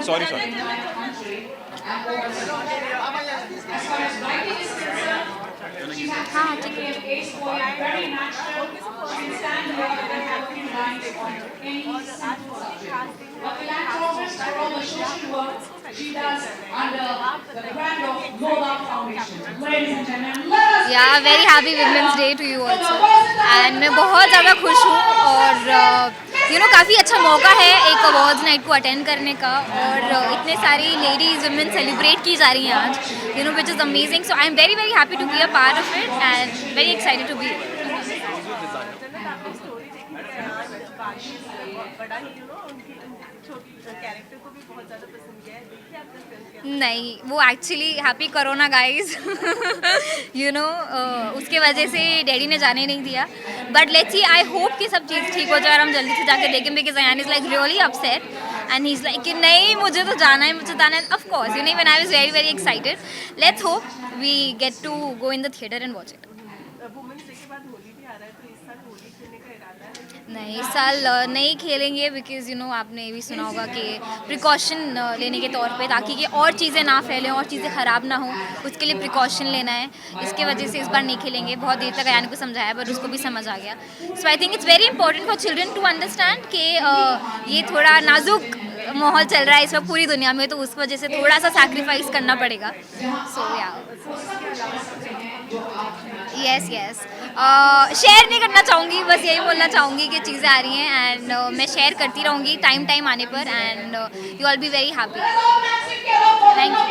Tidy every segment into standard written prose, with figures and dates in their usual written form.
Sorry, sorry. हाँ ठीक है। Yeah very happy women's day to you also. And मैं बहुत ज़्यादा खुश हूँ और काफ़ी अच्छा मौका है एक अवार्ड्स नाइट को अटेंड करने का, और इतने सारी लेडीज़ वुमेन सेलिब्रेट की जा रही हैं आज, which is amazing. So I am very very happy to be a part of it and very excited to be. बड़ा ही उनकी छोटी कैरेक्टर को भी बहुत ज़्यादा पसंद किया है। देखिए आपने फिल्म क्या नहीं, वो एक्चुअली हैप्पी कोरोना गाइस उसके वजह से डैडी ने जाने नहीं दिया। But let's see, I hope कि सब चीज़ ठीक हो जाए और हम जल्दी से जाके देखें, because Ayan is like really upset and he is like कि नहीं मुझे तो जाना है, मुझे जाना है। Of course when I was very very excited. Let's hope we get to go in the theatre and watch it. Women's day के बाद होली भी आ रहा है, तो इस साल होली खेलने का इरादा है? नहीं, इस साल नहीं खेलेंगे, बिकॉज आपने भी सुना होगा कि प्रिकॉशन लेने के तौर पे, ताकि कि और चीज़ें ना फैलें और चीज़ें ख़राब ना हो, उसके लिए प्रिकॉशन लेना है। इसके वजह से इस बार नहीं खेलेंगे। बहुत देर तक अयान को समझाया पर उसको भी समझ आ गया। So I think it's very important for children to understand कि ये थोड़ा नाजुक माहौल चल रहा है इस वक्त पूरी दुनिया में, तो उस वजह से थोड़ा सा सैक्रिफाइस करना पड़ेगा। सो या यस यस, शेयर नहीं करना चाहूँगी, बस यही बोलना चाहूँगी कि चीज़ें आ रही हैं एंड मैं शेयर करती रहूँगी टाइम टाइम आने पर, and you all be very happy. Thank you.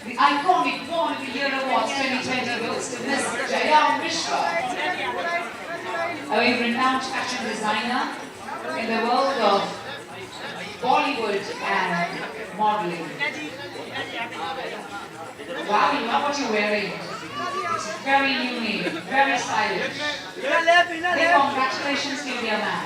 The iconic Woman of the Year Awards 2020 goes to Miss Jaya Mishra, a renowned fashion designer in the world of Bollywood and modeling. Wow, you love what you're wearing. It's very unique, very stylish. Big congratulations to you, dear man.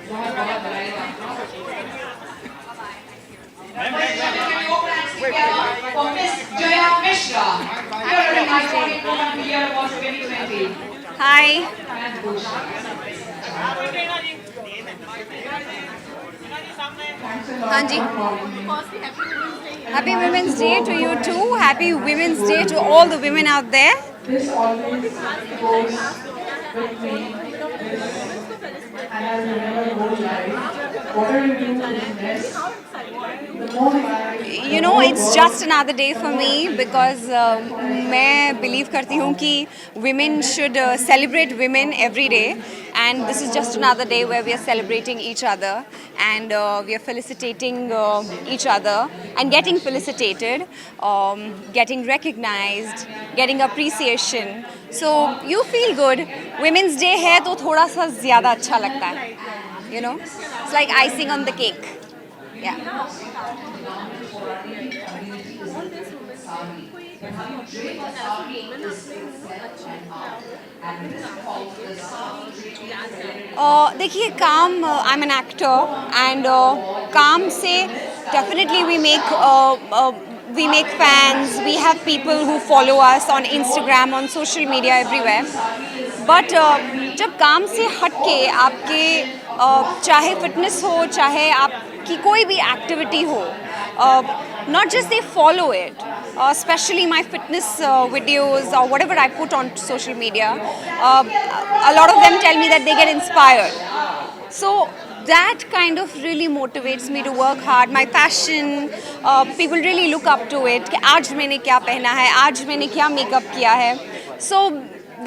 बहुत बहुत बधाई आपको। For Miss Jaya Mishra, you're an iconic Woman of the Year Awards 2020. हाय। हाँ जी, Happy Women's Day to you too. Happy Women's Day to all the women out there. This always goes with me, and I'll remember whole life. Whatever you do is best. The more I It's just another day for me because मैं believe करती हूँ कि women should celebrate women every day, and this is just another day where we are celebrating each other and we are felicitating each other and getting felicitated, getting recognized, getting appreciation. So you feel good. Women's Day है तो थोड़ा सा ज़्यादा अच्छा लगता है. It's like icing on the cake. Yeah. देखिए काम, I am an actor and काम से definitely we make fans, we have people who follow us on Instagram, on social media, everywhere. But जब काम से हट के आपके चाहे फिटनेस हो, चाहे आपकी कोई भी एक्टिविटी हो, not just they follow it, especially my fitness videos or whatever I put on social media, a lot of them tell me that they get inspired. So that kind of really motivates me to work hard. My passion, people really look up to it. कि आज मैंने क्या पहना है, आज मैंने क्या makeup किया है. So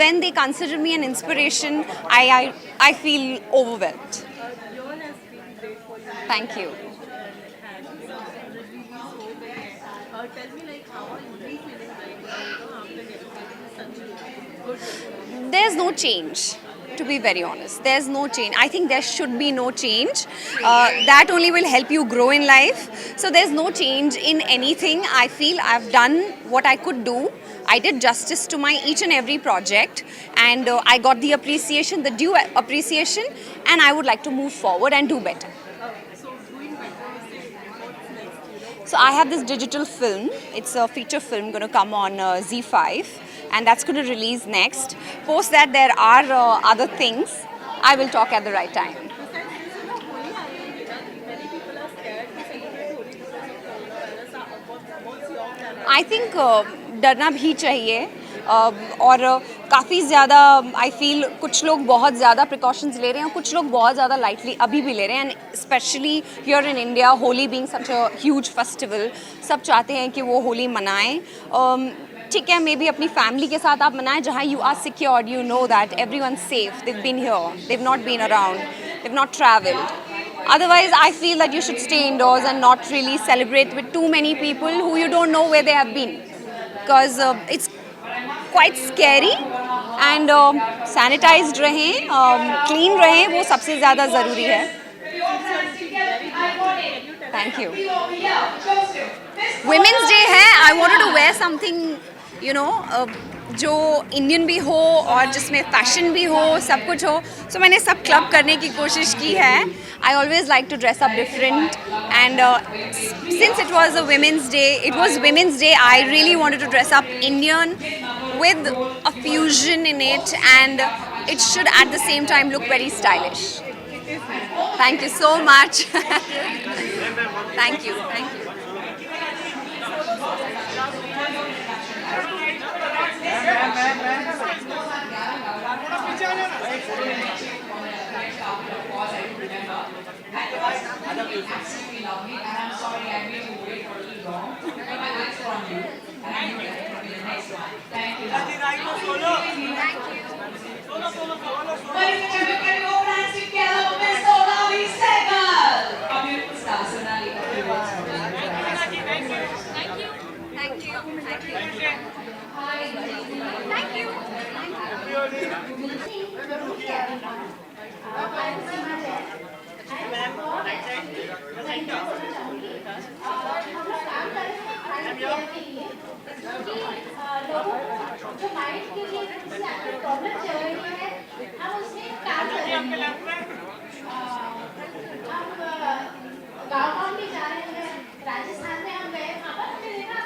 when they consider me an inspiration, I feel overwhelmed. Yon has been great for you. Thank you. Tell me, like, how are you feeling right now, after getting such a good There's no change, to be very honest. There's no change. I think there should be no change. That only will help you grow in life. So there's no change in anything. I feel I've done what I could do. I did justice to my each and every project, and I got the appreciation, the due appreciation, and I would like to move forward and do better. So doing better, say, what's next, So I have this digital film. It's a feature film going to come on Z5, and that's going to release next. Post that, there are other things. I will talk at the right time. Besides this, Holi aa rahi hai, many people are scared to celebrate Holi because of coronavirus. What's your plan? I think डरना भी चाहिए. और काफ़ी ज़्यादा I feel कुछ लोग बहुत ज़्यादा प्रिकॉशंस ले रहे हैं और कुछ लोग बहुत ज़्यादा लाइटली अभी भी ले रहे हैं. And specially here in India, Holi being such a huge festival, सब चाहते हैं कि वो होली मनाएं. ठीक है, मे बी अपनी फैमिली के साथ आप मनाएं जहाँ you are secured, you know that everyone safe, they've been here, they've not been around, they've not traveled. Otherwise, I feel that you should stay indoors and not really celebrate with too many people who you don't know where they have been, because it's quite scary. And sanitized रहें, clean रहें, वो सबसे ज़्यादा ज़रूरी है. Thank you. Women's Day है. I wanted to wear something, you know, जो Indian भी हो और जिसमें फैशन भी हो, सब कुछ हो. सो मैंने सब क्लब करने की कोशिश की है. I always like to dress up different, and since it was a Women's Day, I really wanted to dress up Indian with a fusion in it, and it should at the same time look very stylish. Thank you so much. Thank you. गाँव भी जा रहे हैं, राजस्थान में हम गए, वहाँ पर हमें देखा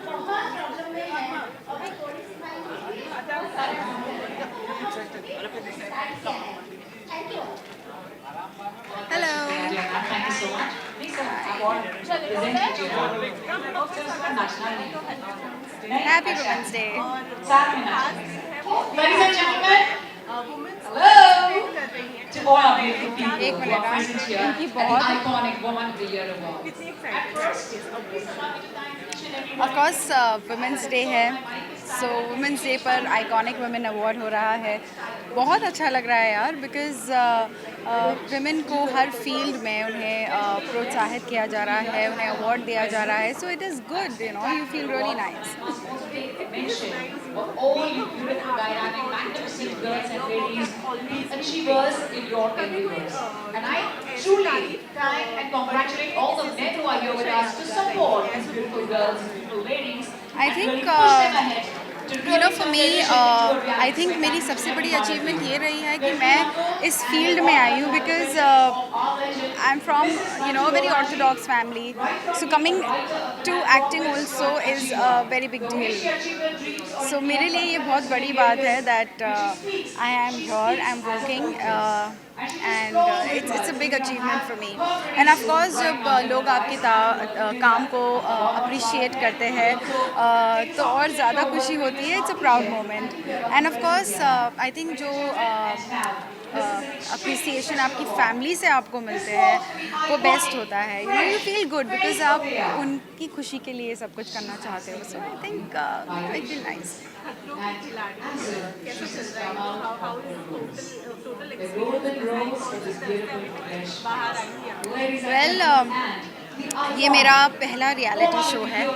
बहुत प्रॉब्लम में है और मैं थोड़ी सी thank you. Hello. Thank you so much. Lisa, I want to present you national. Happy Women's Day. Ladies and gentlemen, hello to all our beautiful people एक who minute, are present here at इनकी the बहुत iconic Woman of the Year Award. At first, please allow me to thank each and every of course women's day है. सो women's day पर iconic women award हो रहा है. बहुत अच्छा लग रहा है यार, बिकॉज वुमेन को हर फील्ड में उन्हें प्रोत्साहित किया जा रहा है, उन्हें अवार्ड दिया जा रहा है. So it is good, you know, you feel really nice. mention of all you beautiful, dynamic, magnificent girls and ladies, achievers in your endeavors. And I truly thank and congratulate all the men who are here with us to support these beautiful girls and beautiful ladies. I and think, really push them ahead. You know, for me I think मेरी सबसे बड़ी achievement ये रही है कि मैं इस field में आई हूँ, because I am from, you know, very orthodox family. So coming to acting also is a very big deal. So मेरे लिए ये बहुत बड़ी बात है that I am here, I am working, and it's a big achievement for me. And of course जब लोग आपके काम को अप्रिशिएट करते हैं तो और ज़्यादा खुशी होती है. It's a proud moment. And of course I think जो अप्रिसिएशन आपकी फैमिली से आपको मिलते हैं वो बेस्ट होता है. यू फील गुड बिकॉज आप उनकी खुशी के लिए सब कुछ करना चाहते हो. So I think I feel nice. Khatron Ke खिलाड़ी कैसा चल रहा है? हाउ इज टोटल एक्सपीरियंस बाहर आई हैं? वेल ये मेरा पहला रियलिटी शो है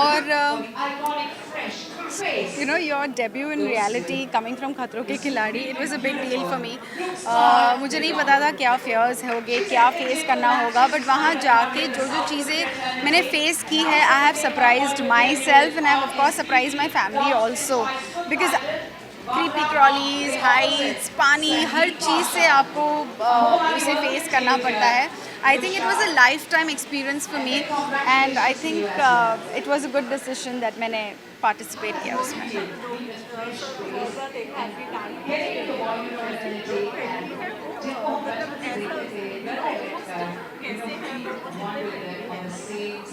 और you know your debut in reality coming from खतरों के खिलाड़ी, it was a big deal for me. मुझे नहीं पता था क्या फेयर्स होंगे, क्या फेस करना होगा, बट वहाँ जाके जो जो चीज़ें मैंने फेस की है, I have surprised myself and I have of course surprise my family also because creepy crawlies, heights, पानी, हर चीज़ से आपको उसे फेस करना पड़ता है. I think it was a lifetime experience for me and I think it was a good decision that मैंने participate किया उसमें.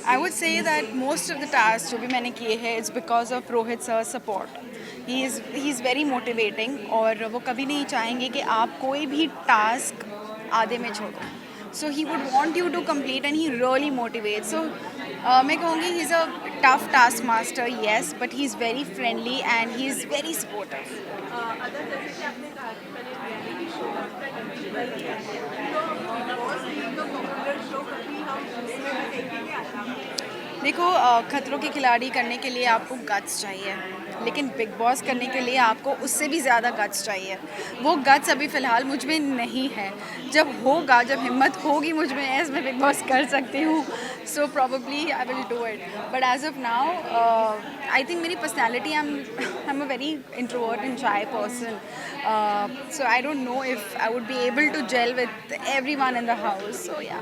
I would say that most of the tasks जो भी मैंने किए हैं it's because of Rohit sir's support. He is very motivating और वो कभी नहीं चाहेंगे कि आप कोई भी टास्क आधे में छोड़ो. So he would want you to complete and he really motivates. So मैं कहूँगी he's a tough taskmaster, yes, but he's very friendly and he's very supportive. Other जैसे कि आपने कहा कि मैंने रियलिटी शो कंप्लीट किया है, तो बॉस भी तो पॉपुलर शो कभी हम उसमें देखेंगे आता. देखो खतरों के खिलाड़ी करने के लिए आपको गट्स चाहिए, लेकिन बिग बॉस करने के लिए आपको उससे भी ज़्यादा गट्स चाहिए. वो गट्स अभी फ़िलहाल मुझ में नहीं है. जब होगा, जब हिम्मत होगी मुझ में, एज मैं बिग बॉस कर सकती हूँ. So probably I will do it. But as of now I think मेरी personality I am a very introvert and shy person. So I don't know if I would be able to gel with everyone in the house. So या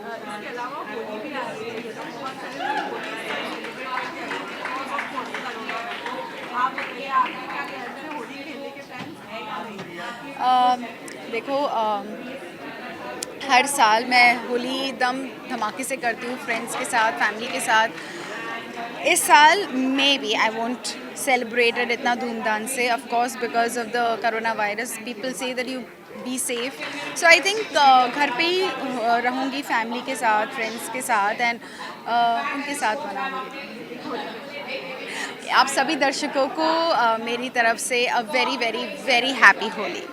इसके अलावा होली भी आ रही है, तो बहुत सारे लोग होली सेलिब्रेट करते हैं. आप बताइए, आपके क्या कहते हैं, होली खेलने के प्लान्स है या नहीं? देखो हर साल मैं होली दम धमाके से करती हूँ फ्रेंड्स के साथ, फैमिली के साथ. इस साल maybe I won't celebrated इतना धूमधाम से, of course because of the corona virus. People say that you be safe. So I think घर पे ही रहूँगी फैमिली के साथ, फ्रेंड्स के साथ एंड उनके साथ मनाऊँगी. आप सभी दर्शकों को मेरी तरफ से a very very very happy Holi.